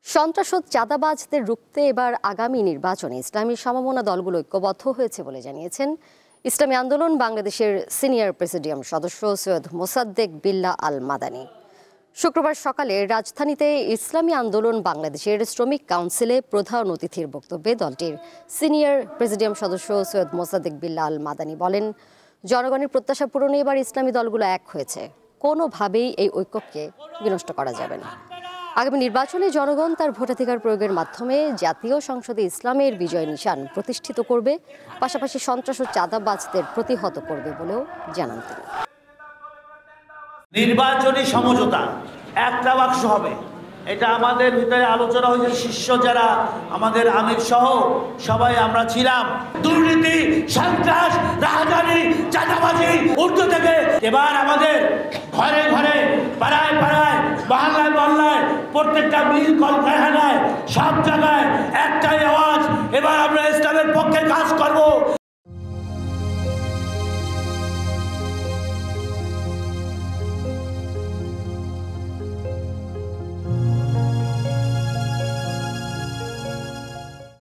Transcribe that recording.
সন্ত্রাসদ চাঁদাবাজদের রুখতে এবার আগামী নির্বাচনে ইসলামী সমমনা দলগুলো ঐক্যবদ্ধ হয়েছে বলে জানিয়েছেন ইসলামী আন্দোলন বাংলাদেশের সিনিয়র প্রেসিডিয়াম সদস্য সৈয়দ মোসাদ্দেক বিল্লাহ আল মাদানী। শুক্রবার সকালে রাজধানীতে ইসলামী আন্দোলন বাংলাদেশের শ্রমিক কাউন্সিলে প্রধান অতিথির বক্তব্যে দলটির সিনিয়র প্রেসিডিয়াম সদস্য সৈয়দ মোসাদ্দেক বিল্লাহ আল মাদানী বলেন, জনগণের প্রত্যাশা পূরণে এবার ইসলামী দলগুলো এক হয়েছে, কোনোভাবেই এই ঐক্যকে বিনষ্ট করা যাবে না। আগামী নির্বাচনে জনগণ তার ভোটাধিকার প্রয়োগের মাধ্যমে জাতীয় সংসদে ইসলামের বিজয় নিশান প্রতিষ্ঠিত করবে, পাশাপাশি সন্ত্রাস ও চাঁদাবাজদের প্রতিহত করবে বলেও জানান তিনি। নির্বাচনী সমঝোতা একটা বাক্স হবে, এটা আমাদের ভিতরে আলোচনা হয়েছে। শীর্ষ যারা আমাদের আমির সহ সবাই আমরা ছিলাম। দুর্নীতি, সন্ত্রাস, রাজধানী, চাঁদাবাজি উর্দু থেকে এবার আমাদের ঘরে ঘরে, পাড়ায় পাড়ায়, মহল্লায় মহল্লায়, প্রত্যেকটা মিল কলকারখানায়, সব জায়গায় একটাই